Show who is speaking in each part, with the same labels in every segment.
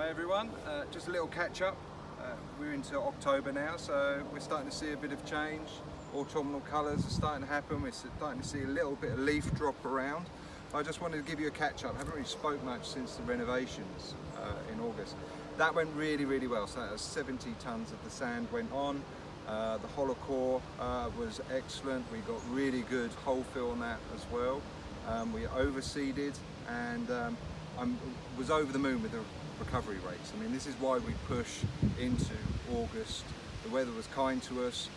Speaker 1: Hi everyone, just a little catch up. We're into October now, so we're starting to see a bit of change. Autumnal colours are starting to happen. We're starting to see a little bit of leaf drop around. I just wanted to give you a catch up. I haven't really spoke much since the renovations in August. That went really well. So that was 70 tonnes of the sand went on. The hollow core was excellent. We got really good hole fill on that as well. We overseeded, and I was over the moon with the recovery rates. I mean, this is why we push into August. The weather was kind to us.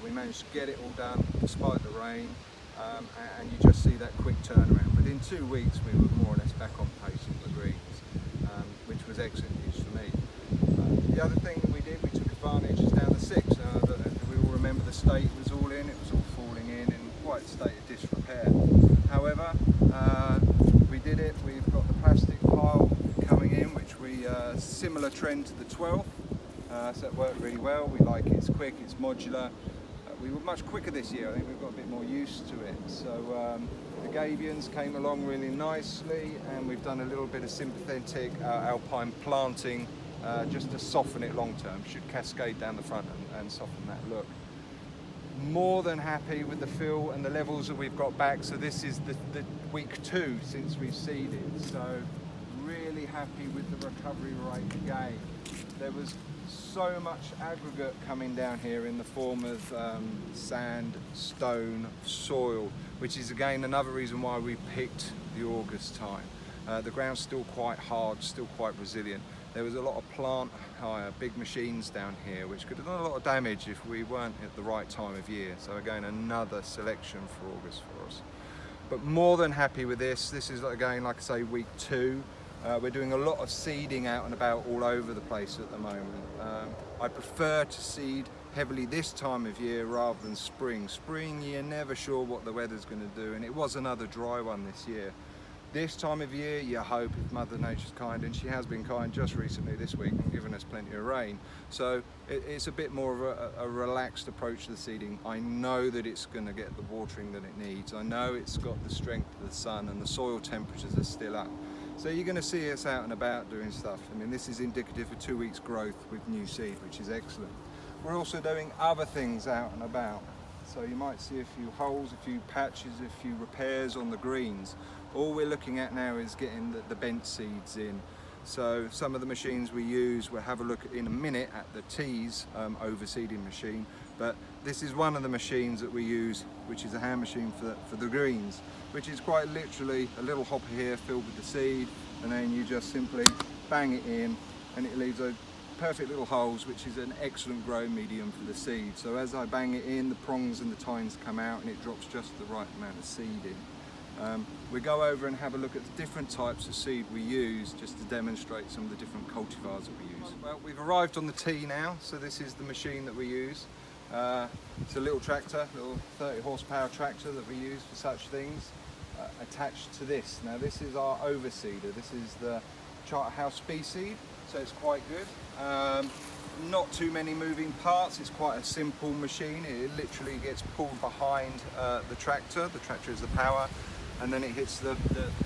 Speaker 1: We managed to get it all done despite the rain, and you just see that quick turnaround. Within 2 weeks, we were more or less back on pace in the greens, which was excellent news for me. The other thing that we did, we took advantage is down the 6. We all remember the state it was all in. It was all falling in quite a state of disrepair. However, we did it. We've got the plastic pile coming in, which we similar trend to the 12th, so it worked really well. We like it. It's quick, it's modular. We were much quicker this year. I think we've got a bit more used to it. So the Gabions came along really nicely, and we've done a little bit of sympathetic alpine planting just to soften it long term. Should cascade down the front and soften that look. More than happy with the fill and the levels that we've got back. So this is the week 2 since we've seeded. So really happy with the recovery rate again. There was so much aggregate coming down here in the form of sand, stone, soil, which is again another reason why we picked the August time. The ground's still quite hard, still quite resilient. There was a lot of plant hire, big machines down here, which could have done a lot of damage if we weren't at the right time of year. So again, another selection for August for us. But more than happy with this. This is again, like I say, week 2. We're doing a lot of seeding out and about all over the place at the moment. I prefer to seed heavily this time of year rather than spring. Spring, you're never sure what the weather's going to do, and it was another dry one this year. This time of year, you hope, if Mother Nature's kind, and she has been kind just recently this week and given us plenty of rain. So it's a bit more of a relaxed approach to the seeding. I know that it's going to get the watering that it needs. I know it's got the strength of the sun, and the soil temperatures are still up. So you're going to see us out and about doing stuff. I mean, this is indicative of 2 weeks growth with new seed, which is excellent. We're also doing other things out and about. So you might see a few holes, a few patches, a few repairs on the greens. All we're looking at now is getting the bent seeds in. So some of the machines we use, we'll have a look in a minute at the tees overseeding machine. But this is one of the machines that we use, which is a hand machine for the greens, which is quite literally a little hopper here filled with the seed, and then you just simply bang it in, and it leaves a perfect little holes, which is an excellent grow medium for the seed. So as I bang it in, the prongs and the tines come out, and it drops just the right amount of seed in. We go over and have a look at the different types of seed we use, just to demonstrate some of the different cultivars that we use. Well, we've arrived on the tee now, so this is the machine that we use. It's a little tractor, little 30 horsepower tractor that we use for such things, attached to this. Now this is our overseeder. This is the Charterhouse Speed, so it's quite good. Not too many moving parts. It's quite a simple machine. It literally gets pulled behind the tractor. The tractor is the power, and then it hits the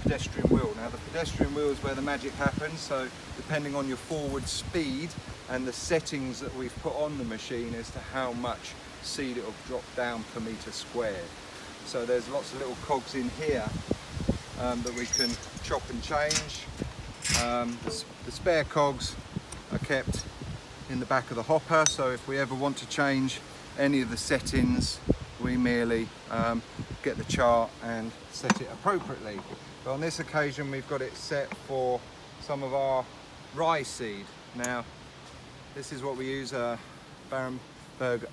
Speaker 1: pedestrian wheel. Now the pedestrian wheel is where the magic happens, so depending on your forward speed and the settings that we've put on the machine as to how much seed it will drop down per metre squared. So there's lots of little cogs in here that we can chop and change. The spare cogs are kept in the back of the hopper, so if we ever want to change any of the settings, we merely get the chart and set it appropriately. But on this occasion, we've got it set for some of our rye seed. Now this is what we use, Barenberg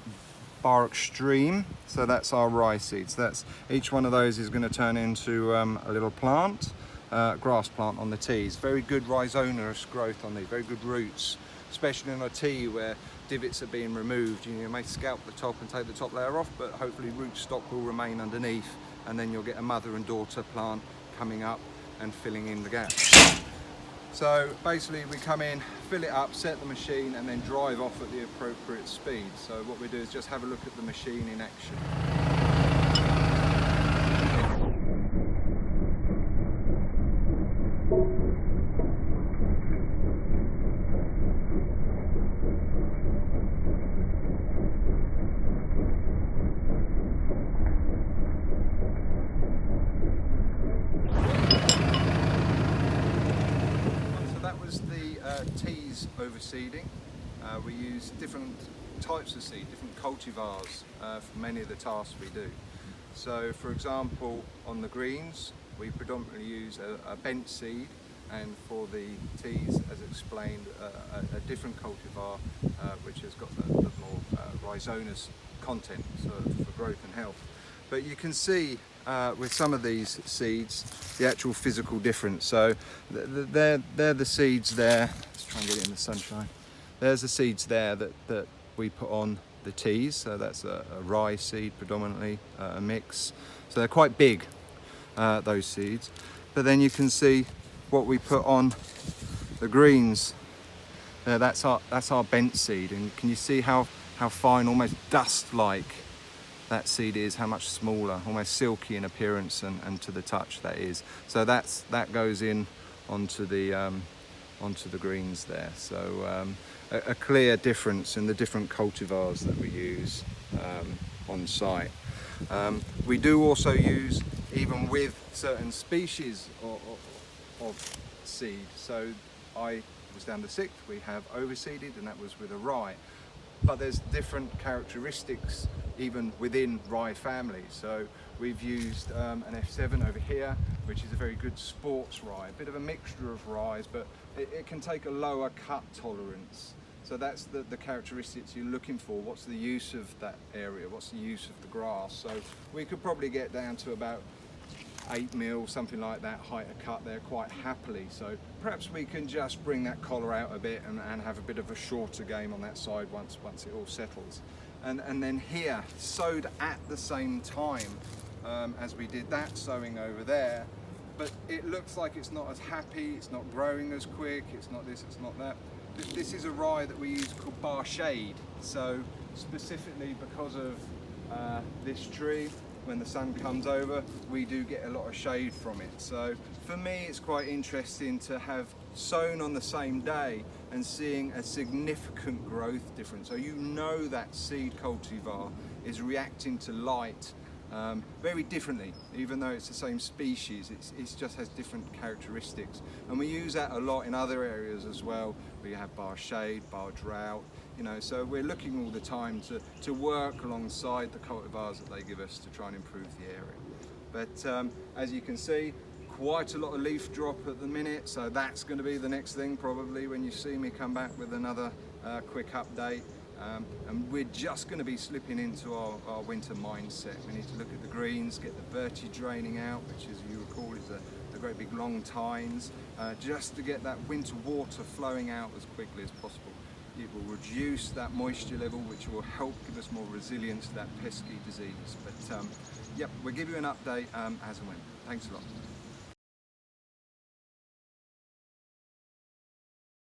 Speaker 1: Bar Extreme, so that's our rye seeds. That's each one of those is going to turn into a little plant, grass plant on the tees. Very good rhizomatous growth on these, very good roots, especially in a tee where divots are being removed. You may scalp the top and take the top layer off, but hopefully rootstock will remain underneath, and then you'll get a mother and daughter plant coming up and filling in the gaps. So basically we come in, fill it up, set the machine, and then drive off at the appropriate speed. So what we do is just have a look at the machine in action. was the teas overseeding. We use different types of seed, different cultivars for many of the tasks we do. So for example, on the greens, we predominantly use a bent seed, and for the teas, as explained, a different cultivar which has got the more rhizonous content for growth and health. But you can see with some of these seeds the actual physical difference. So they're the seeds there. Let's try and get it in the sunshine. There's the seeds there that we put on the teas. So that's a rye seed predominantly, a mix. So they're quite big, those seeds. But then you can see what we put on the greens. That's our bent seed, and can you see how fine, almost dust-like that seed is, how much smaller, almost silky in appearance and to the touch that is. So that goes in onto the greens there. So a clear difference in the different cultivars that we use on site. We do also use, even with certain species of seed. So I was down the 6th, we have overseeded, and that was with a rye. But there's different characteristics even within rye families. So we've used an F7 over here, which is a very good sports rye, a bit of a mixture of ryes, but it can take a lower cut tolerance. So that's the characteristics you're looking for. What's the use of that area? What's the use of the grass? So we could probably get down to about 8 mil, something like that, height of cut there quite happily. So perhaps we can just bring that collar out a bit and have a bit of a shorter game on that side once it all settles. And then here, sowed at the same time as we did that sowing over there, but it looks like it's not as happy, it's not growing as quick, it's not this, it's not that. This is a rye that we use called bar shade. So specifically because of this tree, when the sun comes over, we do get a lot of shade from it. So for me, it's quite interesting to have sown on the same day and seeing a significant growth difference. So you know that seed cultivar is reacting to light very differently, even though it's the same species. It just has different characteristics, and we use that a lot in other areas as well. We have bar shade, bar drought, you know, so we're looking all the time to work alongside the cultivars that they give us to try and improve the area. But as you can see, quite a lot of leaf drop at the minute, so that's going to be the next thing probably when you see me come back with another quick update. And we're just going to be slipping into our winter mindset. We need to look at the greens, get the verti draining out, which, as you recall, is the great big long tines, just to get that winter water flowing out as quickly as possible. It will reduce that moisture level, which will help give us more resilience to that pesky disease. But yep, we'll give you an update as and when. Thanks a lot.